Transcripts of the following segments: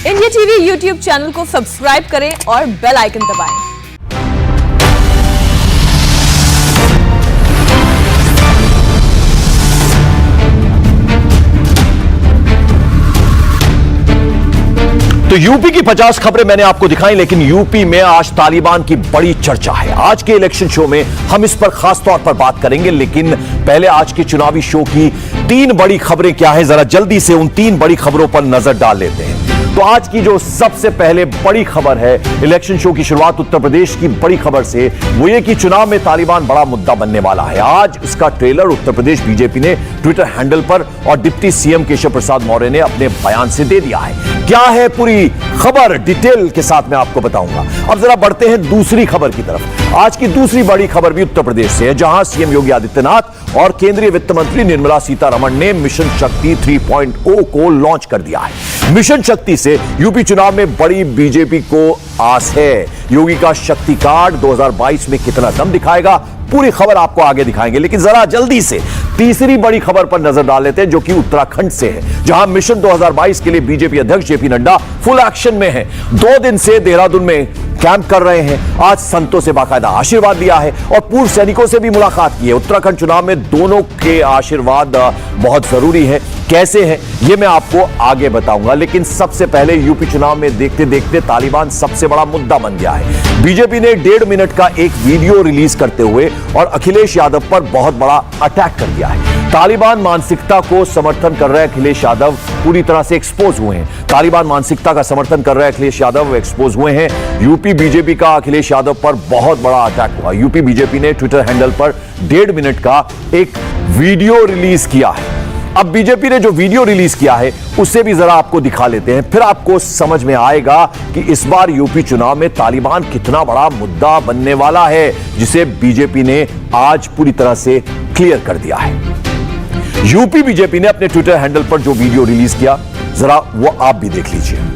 India TV YouTube channel को subscribe करें और बेल आइकन दबाएं। तो यूपी की 50 खबरें मैंने आपको दिखाई, लेकिन यूपी में आज तालिबान की बड़ी चर्चा है। आज के इलेक्शन शो में हम इस पर खास तौर पर बात करेंगे, लेकिन पहले आज के चुनावी शो की 3 बड़ी खबरें क्या है, जरा जल्दी से उन 3 बड़ी खबरों पर नजर डाल लेते हैं। तो आज की जो सबसे पहले बड़ी खबर है, इलेक्शन शो की शुरुआत उत्तर प्रदेश की बड़ी खबर से, वो ये कि चुनाव में तालिबान बड़ा मुद्दा बनने वाला है। आज इसका ट्रेलर उत्तर प्रदेश बीजेपी ने ट्विटर हैंडल पर और डिप्टी सीएम केशव प्रसाद मौर्य ने अपने बयान से दे दिया है। क्या है पूरी खबर, डिटेल के साथ मैं आपको बताऊंगा। अब जरा बढ़ते हैं दूसरी खबर की तरफ। आज की दूसरी बड़ी खबर भी उत्तर प्रदेश से है, जहां सीएम योगी आदित्यनाथ और केंद्रीय वित्त मंत्री निर्मला सीतारमण ने मिशन शक्ति 3.0 को लॉन्च कर दिया है। मिशन शक्ति से यूपी चुनाव में बड़ी बीजेपी को आस है। योगी का शक्ति कार्ड 2022 में कितना दम दिखाएगा, पूरी खबर आपको आगे दिखाएंगे, लेकिन जरा जल्दी से तीसरी बड़ी खबर पर नजर डाल लेते हैं, जो कि उत्तराखंड से है, जहां मिशन 2022 के लिए बीजेपी अध्यक्ष जेपी नड्डा फुल एक्शन में हैं। 2 दिन से देहरादून में कैंप कर रहे हैं। आज संतों से बाकायदा आशीर्वाद लिया है और पूर्व सैनिकों से भी मुलाकात की है। उत्तराखंड चुनाव में दोनों के आशीर्वाद बहुत जरूरी है। कैसे हैं ये मैं आपको आगे बताऊंगा, लेकिन सबसे पहले यूपी चुनाव में देखते देखते तालिबान सबसे बड़ा मुद्दा बन गया है। बीजेपी ने 1.5 मिनट का एक वीडियो रिलीज करते हुए और अखिलेश यादव पर बहुत बड़ा अटैक कर दिया है। तालिबान मानसिकता को समर्थन कर रहे अखिलेश यादव पूरी तरह से एक्सपोज हुए हैं। तालिबान मानसिकता का समर्थन कर रहे अखिलेश यादव एक्सपोज हुए हैं। यूपी बीजेपी का अखिलेश यादव पर बहुत बड़ा अटैक हुआ। यूपी बीजेपी ने ट्विटर हैंडल पर 1.5 मिनट का एक वीडियो रिलीज किया है। अब बीजेपी ने जो वीडियो रिलीज किया है उससे भी जरा आपको दिखा लेते हैं, फिर आपको समझ में आएगा कि इस बार यूपी चुनाव में तालिबान कितना बड़ा मुद्दा बनने वाला है, जिसे बीजेपी ने आज पूरी तरह से क्लियर कर दिया है। यूपी बीजेपी ने अपने ट्विटर हैंडल पर जो वीडियो रिलीज किया, जरा वो आप भी देख लीजिए।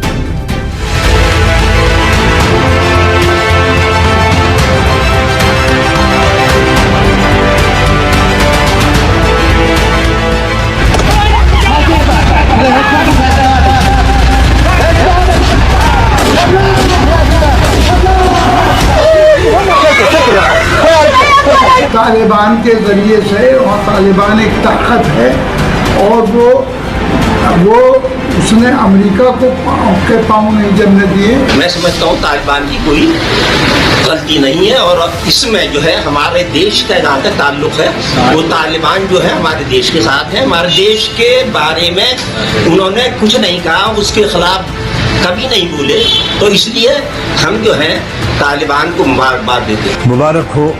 तालिबान के जरिए से, और तालिबान एक ताकत है, और वो उसने अमेरिका को के पांव नहीं जमने दिए। मैं समझता हूँ तालिबान की कोई गलती नहीं है, और इसमें जो है हमारे देश का जहाँ तक ताल्लुक है, वो तालिबान जो है हमारे देश के साथ है। हमारे देश के बारे में उन्होंने कुछ नहीं कहा, उसके खिलाफ कभी नहीं बोले, तो इसलिए हम जो है तालिबान को मुबारकबाद देते हैं। मुबारक हो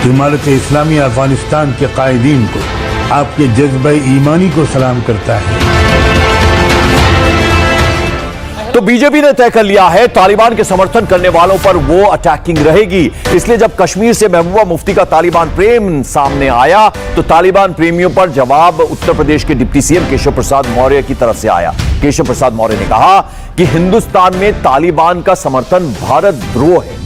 इमारत इस्लामी अफगानिस्तान के कायदीन को, आपके जज्बे ईमानी को सलाम करता है। तो बीजेपी ने तय कर लिया है तालिबान के समर्थन करने वालों पर वो अटैकिंग रहेगी। इसलिए जब कश्मीर से महबूबा मुफ्ती का तालिबान प्रेम सामने आया, तो तालिबान प्रेमियों पर जवाब उत्तर प्रदेश के डिप्टी सीएम केशव प्रसाद मौर्य की तरफ से आया। केशव प्रसाद मौर्य ने कहा कि हिंदुस्तान में तालिबान का समर्थन भारत द्रोह है।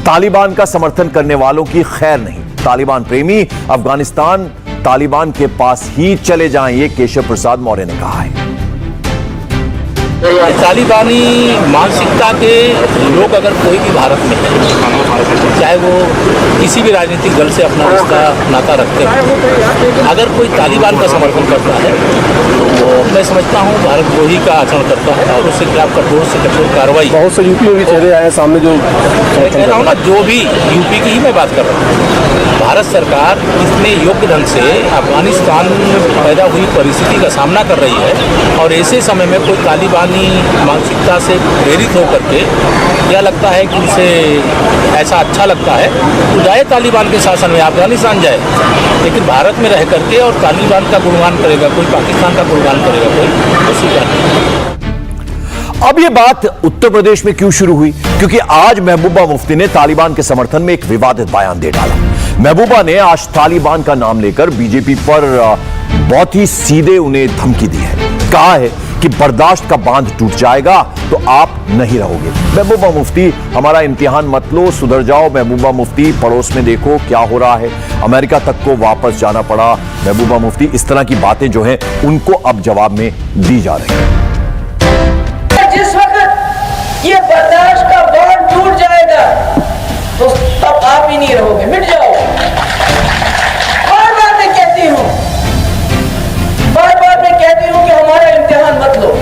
तालिबान का समर्थन करने वालों की खैर नहीं। तालिबान प्रेमी अफगानिस्तान तालिबान के पास ही चले जाएं, ये केशव प्रसाद मौर्य ने कहा है। तालिबानी मानसिकता के लोग अगर कोई भी भारत में है, चाहे वो किसी भी राजनीतिक दल से अपना रिश्ता नाता रखते हैं, अगर कोई तालिबान का समर्थन करता है तो वो मैं समझता हूँ भारत द्रोही का आचरण करता है, और उसके खिलाफ कठोर से कठोर कार्रवाई। बहुत से यूपी में भी चेहरे आए सामने, जो कह रहा हूँ ना, जो भी यूपी की ही मैं बात कर रहा हूँ। भारत सरकार इतने योग्य ढंग से अफगानिस्तान में पैदा हुई परिस्थिति का सामना कर रही है, और ऐसे समय में कोई तालिबानी मानसिकता से प्रेरित होकर के क्या लगता है कि उसे ऐसा अच्छा लगता है तो जाए तालिबान के शासन में, अफगानिस्तान जाए, लेकिन भारत में रह करके और तालिबान का गुणगान करेगा कोई, पाकिस्तान का गुणगान करेगा कोई, तो स्वीकार नहीं। अब ये बात उत्तर प्रदेश में क्यों शुरू हुई? क्योंकि आज महबूबा मुफ्ती ने तालिबान के समर्थन में एक विवादित बयान दे डाला। महबूबा ने आज तालिबान का नाम लेकर बीजेपी पर बहुत ही सीधे उन्हें धमकी दी है। कहा है कि बर्दाश्त का बांध टूट जाएगा तो आप नहीं रहोगे। महबूबा मुफ्ती, हमारा इम्तिहान मत लो, सुधर जाओ। महबूबा मुफ्ती, पड़ोस में देखो क्या हो रहा है, अमेरिका तक को वापस जाना पड़ा। महबूबा मुफ्ती, इस तरह की बातें जो हैं उनको अब जवाब में दी जा रही हैं। ये बर्दाश्त का बांध टूट जाएगा तो तब आप ही नहीं रहोगे, मिट जाओ। बार बार मैं कहती हूँ, बार बार मैं कहती हूँ कि हमारा इम्तिहान मत लो,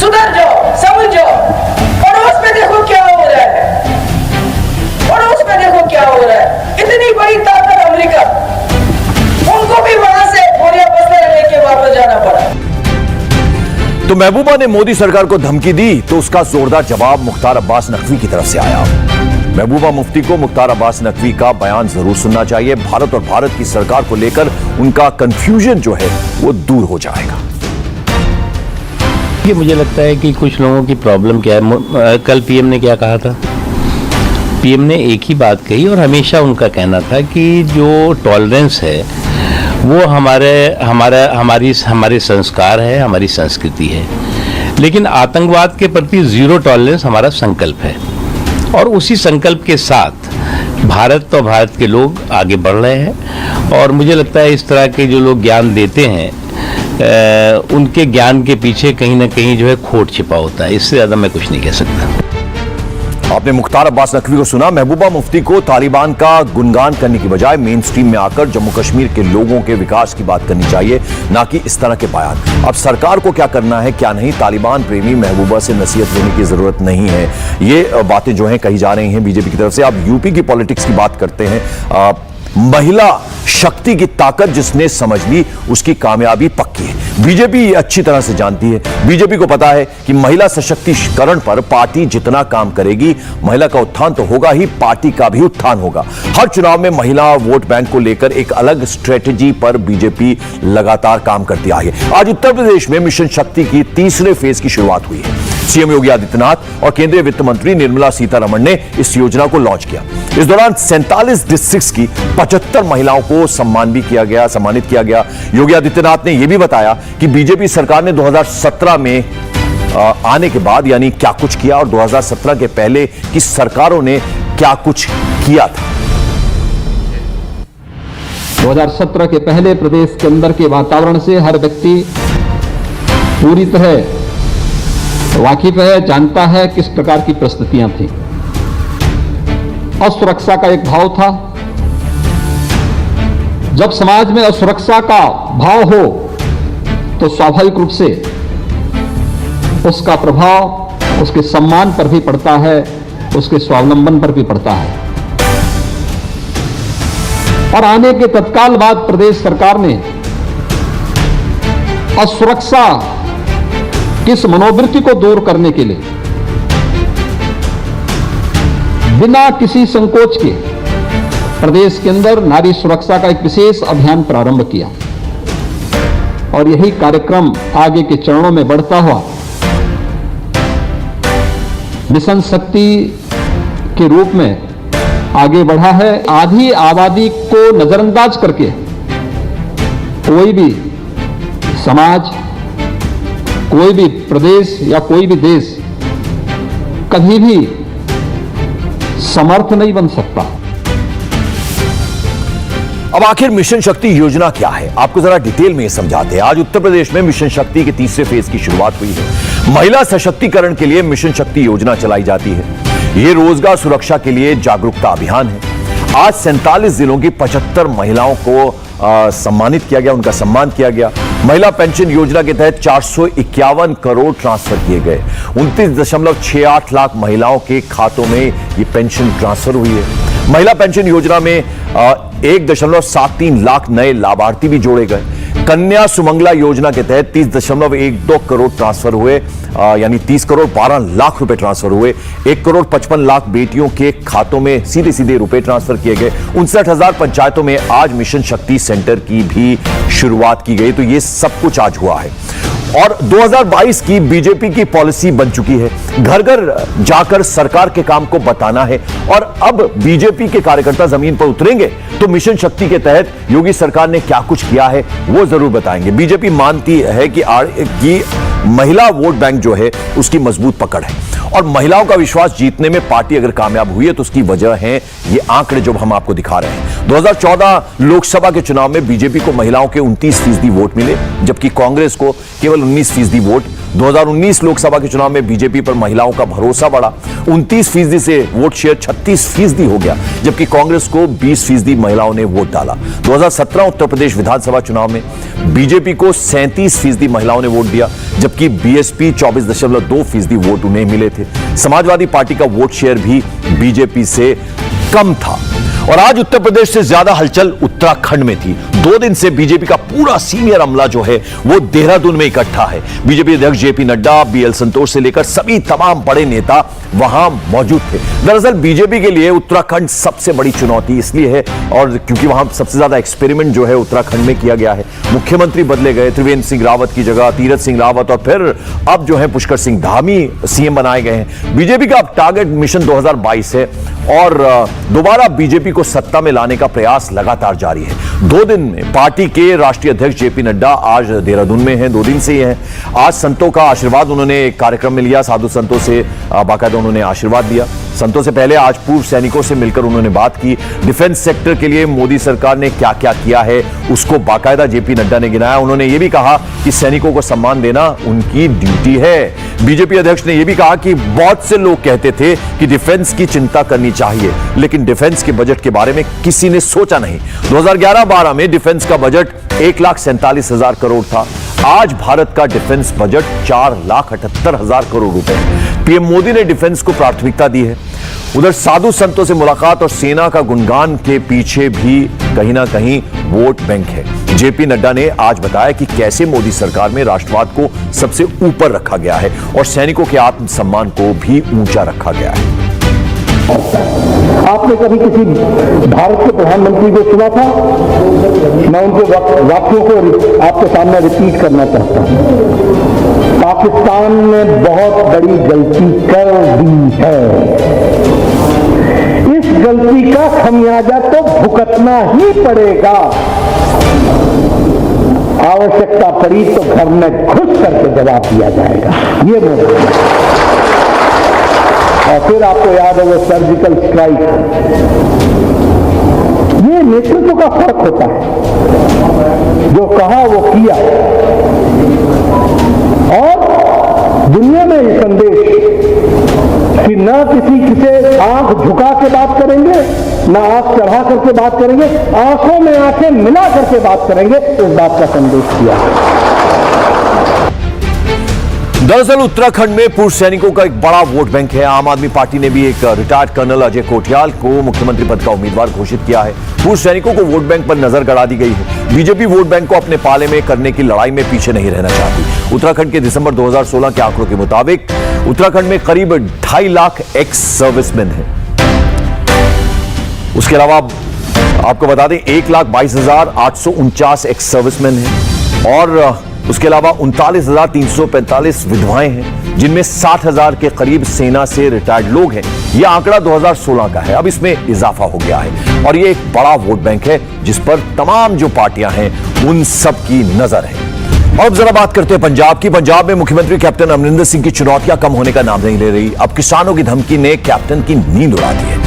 सुधर जाओ, समझ जाओ। पड़ोस में देखो क्या हो रहा है, पड़ोस में देखो क्या हो रहा है। इतनी बड़ी ताकत अमेरिका, उनको भी वहां से बोरिया बस्तर लेके वापस जाना पड़ा। तो महबूबा ने मोदी सरकार को धमकी दी तो उसका जोरदार जवाब मुख्तार अब्बास नकवी की तरफ से आया। महबूबा मुफ्ती को मुख्तार अब्बास नकवी का बयान जरूर सुनना चाहिए। भारत और भारत की सरकार को लेकर उनका कंफ्यूजन जो है वो दूर हो जाएगा। ये मुझे लगता है कि कुछ लोगों की प्रॉब्लम क्या है। कल पीएम ने क्या कहा था? पीएम ने एक ही बात कही और हमेशा उनका कहना था कि जो टॉलरेंस है वो हमारे संस्कार है, हमारी संस्कृति है, लेकिन आतंकवाद के प्रति जीरो टॉलरेंस हमारा संकल्प है। और उसी संकल्प के साथ भारत और भारत के लोग आगे बढ़ रहे हैं। और मुझे लगता है इस तरह के जो लोग ज्ञान देते हैं उनके ज्ञान के पीछे कहीं ना कहीं जो है खोट छिपा होता है। इससे ज्यादा मैं कुछ नहीं कह सकता। आपने मुख्तार अब्बास नकवी को सुना। महबूबा मुफ्ती को तालिबान का गुणगान करने की बजाय मेन स्ट्रीम में आकर जम्मू कश्मीर के लोगों के विकास की बात करनी चाहिए, ना कि इस तरह के बयान। अब सरकार को क्या करना है क्या नहीं, तालिबान प्रेमी महबूबा से नसीहत लेने की जरूरत नहीं है। ये बातें जो हैं कही जा रही हैं बीजेपी की तरफ से। अब यूपी की पॉलिटिक्स की बात करते हैं। महिला शक्ति की ताकत जिसने समझ ली उसकी कामयाबी पक्की है। बीजेपी अच्छी तरह से जानती है। बीजेपी को पता है कि महिला सशक्तिकरण पर पार्टी जितना काम करेगी, महिला का उत्थान तो होगा ही, पार्टी का भी उत्थान होगा। हर चुनाव में महिला वोट बैंक को लेकर एक अलग स्ट्रेटेजी पर बीजेपी लगातार काम करती आई है। आज उत्तर प्रदेश में मिशन शक्ति की तीसरे फेज की शुरुआत हुई है। सीएम योगी आदित्यनाथ और केंद्रीय वित्त मंत्री निर्मला सीतारमण ने इस योजना को लॉन्च किया। इस दौरान 47 डिस्ट्रिक्ट्स की 75 महिलाओं को सम्मानित किया गया। योगी आदित्यनाथ ने यह भी बताया कि बीजेपी सरकार ने 2017 में आने के बाद यानी क्या कुछ किया और 2017 के पहले की सरकारों ने क्या कुछ किया था। 2017 के पहले प्रदेश के अंदर के वातावरण से हर व्यक्ति पूरी तरह वाकिफ है, जानता है किस प्रकार की परिस्थितियां थी। असुरक्षा का एक भाव था। जब समाज में असुरक्षा का भाव हो तो स्वाभाविक रूप से उसका प्रभाव उसके सम्मान पर भी पड़ता है, उसके स्वावलंबन पर भी पड़ता है। और आने के तत्काल बाद प्रदेश सरकार ने असुरक्षा किस मनोवृत्ति को दूर करने के लिए बिना किसी संकोच के प्रदेश के अंदर नारी सुरक्षा का एक विशेष अभियान प्रारंभ किया। और यही कार्यक्रम आगे के चरणों में बढ़ता हुआ मिशन शक्ति के रूप में आगे बढ़ा है। आधी आबादी को नजरअंदाज करके कोई भी समाज, कोई भी प्रदेश या कोई भी देश कभी भी समर्थ नहीं बन सकता। अब आखिर मिशन शक्ति योजना क्या है, आपको जरा डिटेल में समझाते हैं। आज उत्तर प्रदेश में मिशन शक्ति के तीसरे फेज की शुरुआत हुई है। महिला सशक्तिकरण के लिए मिशन शक्ति योजना चलाई जाती है। यह रोजगार सुरक्षा के लिए जागरूकता अभियान है। आज 47 जिलों की 75 महिलाओं को सम्मानित किया गया, उनका सम्मान किया गया। महिला पेंशन योजना के तहत 451 करोड़ ट्रांसफर किए गए। 29.68 लाख महिलाओं के खातों में ये पेंशन ट्रांसफर हुई है। महिला पेंशन योजना में 1.73 लाख नए लाभार्थी भी जोड़े गए। कन्या सुमंगला योजना के तहत 30.12 करोड़ ट्रांसफर हुए, यानी 30 करोड़ 12 लाख रुपए ट्रांसफर हुए। 1 करोड़ 55 लाख बेटियों के खातों में सीधे सीधे रुपए ट्रांसफर किए गए। 59,000 पंचायतों में आज मिशन शक्ति सेंटर की भी शुरुआत की गई। तो ये सब कुछ आज हुआ है। और 2022 की बीजेपी की पॉलिसी बन चुकी है, घर घर जाकर सरकार के काम को बताना है। और अब बीजेपी के कार्यकर्ता जमीन पर उतरेंगे तो मिशन शक्ति के तहत योगी सरकार ने क्या कुछ किया है वो जरूर बताएंगे। बीजेपी मानती है कि महिला वोट बैंक जो है उसकी मजबूत पकड़ है और महिलाओं का विश्वास जीतने में पार्टी अगर कामयाब हुई है तो उसकी वजह है ये आंकड़े जो हम आपको दिखा रहे हैं। 2014 लोकसभा के चुनाव में बीजेपी को महिलाओं के 29% वोट मिले, जबकि कांग्रेस को केवल 19% वोट। 2019 लोकसभा के चुनाव में बीजेपी पर महिलाओं का भरोसा बढ़ा, 29% से वोट शेयर 36% हो गया, जबकि कांग्रेस को 20% महिलाओं ने वोट डाला। 2017 उत्तर प्रदेश विधानसभा चुनाव में बीजेपी को 37% महिलाओं ने वोट दिया, जबकि बीएसपी 24.2% वोट उन्हें मिले थे। समाजवादी पार्टी का वोट शेयर भी बीजेपी से कम था। और आज उत्तर प्रदेश से ज्यादा हलचल उत्तराखंड में थी। 2 दिन से बीजेपी का पूरा सीनियर अमला जो है वो देहरादून में इकट्ठा है। बीजेपी अध्यक्ष जेपी नड्डा, बीएल संतोष से लेकर सभी तमाम बड़े नेता वहां मौजूद थे। दरअसल बीजेपी के लिए उत्तराखंड सबसे बड़ी चुनौती इसलिए है और क्योंकि वहां सबसे ज्यादा एक्सपेरिमेंट जो है उत्तराखंड में किया गया है। मुख्यमंत्री बदले गए, त्रिवेंद्र सिंह रावत की जगह तीरथ सिंह रावत और फिर अब जो है पुष्कर सिंह धामी सीएम बनाए गए हैं। बीजेपी का अब टारगेट मिशन 2022 है और दोबारा बीजेपी को सत्ता में लाने का प्रयास लगातार जारी है। 2 दिन में पार्टी के राष्ट्रीय अध्यक्ष जेपी नड्डा आज देहरादून में हैं, 2 दिन से ही हैं। आज संतों का आशीर्वाद उन्होंने एक कार्यक्रम में लिया, साधु संतों से बाकायदा उन्होंने आशीर्वाद दिया। संतों से पहले आज पूर्व सैनिकों से मिलकर उन्होंने बात की। डिफेंस सेक्टर के लिए मोदी सरकार ने क्या क्या किया है उसको बाकायदा जेपी नड्डा ने गिनाया। उन्होंने यह भी कहा कि सैनिकों को सम्मान देना उनकी ड्यूटी है। बीजेपी अध्यक्ष ने यह भी कहा कि बहुत से लोग कहते थे कि डिफेंस की चिंता करनी चाहिए, लेकिन डिफेंस के बजट के बारे में किसी ने सोचा नहीं। 2011-12 में डिफेंस का बजट 1,47,000 करोड़ था। आज भारत का डिफेंस बजट 4,78,000 करोड़ रुपए है। पीएम मोदी ने डिफेंस को प्राथमिकता दी है। उधर साधु संतों से मुलाकात और सेना का गुणगान के पीछे भी कहीं ना कहीं वोट बैंक है। जेपी नड्डा ने आज बताया कि कैसे मोदी सरकार में राष्ट्रवाद को सबसे ऊपर रखा गया है और सैनिकों के आत्मसम्मान को भी ऊंचा रखा गया है। आपने कभी किसी भारत के प्रधानमंत्री को सुना था? मैं उनके वाक्यों को आपके सामने रिपीट करना चाहता हूं। पाकिस्तान ने बहुत बड़ी गलती कर दी है, इस गलती का खमियाजा तो भुगतना ही पड़ेगा। आवश्यकता पड़ी तो घर में घुस करके जवाब दिया जाएगा। ये बोल, और फिर आपको याद है वो सर्जिकल स्ट्राइक। ये नेतृत्व का फर्क होता है, जो कहा वो किया। और दुनिया में ये संदेश कि न किसी से आंख झुका के बात करेंगे, न आंख चढ़ा करके बात करेंगे, आंखों में आंखें मिला करके बात करेंगे, इस बात का संदेश दिया। दरअसल उत्तराखंड में पूर्व सैनिकों का एक बड़ा वोट बैंक है। आम आदमी पार्टी ने भी एक रिटायर्ड कर्नल अजय कोठियाल को मुख्यमंत्री पद का उम्मीदवार घोषित किया है। पूर्व सैनिकों को वोट बैंक पर नजर गड़ा दी गई है। बीजेपी वोट बैंक को अपने पाले में करने की लड़ाई में पीछे नहीं रहना चाहती। उत्तराखंड के दिसंबर 2016 के आंकड़ों के मुताबिक उत्तराखंड में करीब 2.5 लाख एक्स सर्विसमैन हैं। उसके अलावा आपको बता दें 1,22,849 एक्स सर्विसमैन हैं और उसके अलावा 39,345 विधवाएं हैं, जिनमें 60,000 के करीब सेना से रिटायर्ड लोग हैं। यह आंकड़ा 2016 का है, अब इसमें इजाफा हो गया है और यह एक बड़ा वोट बैंक है जिस पर तमाम जो पार्टियां हैं उन सब की नजर है। और अब जरा बात करते हैं पंजाब की। पंजाब में मुख्यमंत्री कैप्टन अमरिंदर सिंह की चुनौतियां कम होने का नाम नहीं ले रही। अब किसानों की धमकी ने कैप्टन की नींद उड़ा दी है।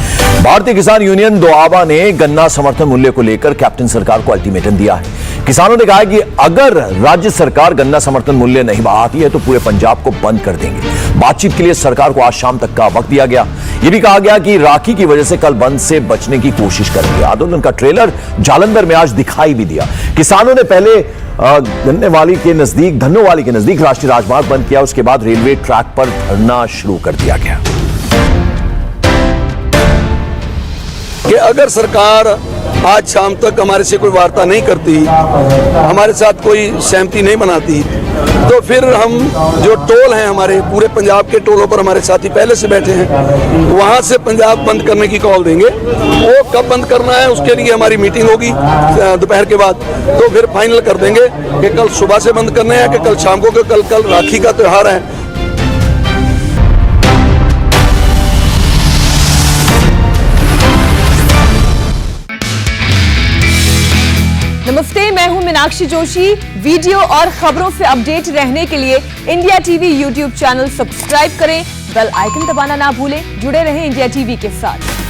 भारतीय किसान यूनियन दोआबा ने गन्ना समर्थन मूल्य को लेकर कैप्टन सरकार को अल्टीमेटम दिया है। किसानों ने कहा है कि अगर राज्य सरकार गन्ना समर्थन मूल्य नहीं बढ़ाती है तो पूरे पंजाब को बंद कर देंगे। बातचीत के लिए सरकार को आज शाम तक का वक्त दिया गया। यह भी कहा गया कि राखी की वजह से कल बंद से बचने की कोशिश करेंगे। आंदोलन का ट्रेलर जालंधर में आज दिखाई भी दिया। किसानों ने पहले धन्नोवाली के नजदीक राष्ट्रीय राजमार्ग बंद किया, उसके बाद रेलवे ट्रैक पर धरना शुरू कर दिया गया। कि अगर सरकार आज शाम तक हमारे से कोई वार्ता नहीं करती, हमारे साथ कोई सहमति नहीं बनाती, तो फिर हम जो टोल हैं हमारे पूरे पंजाब के टोलों पर हमारे साथी पहले से बैठे हैं, वहां से पंजाब बंद करने की कॉल देंगे। वो कब बंद करना है उसके लिए हमारी मीटिंग होगी दोपहर के बाद, तो फिर फाइनल कर देंगे कि कल सुबह से बंद करने हैं कि कल शाम को, कल राखी का त्योहार है। नंबर नमस्ते, मैं हूं मीनाक्षी जोशी। वीडियो और खबरों से अपडेट रहने के लिए India TV YouTube channel subscribe करें, बेल आइकन दबाना ना भूलें। जुड़े रहें इंडिया टीवी के साथ।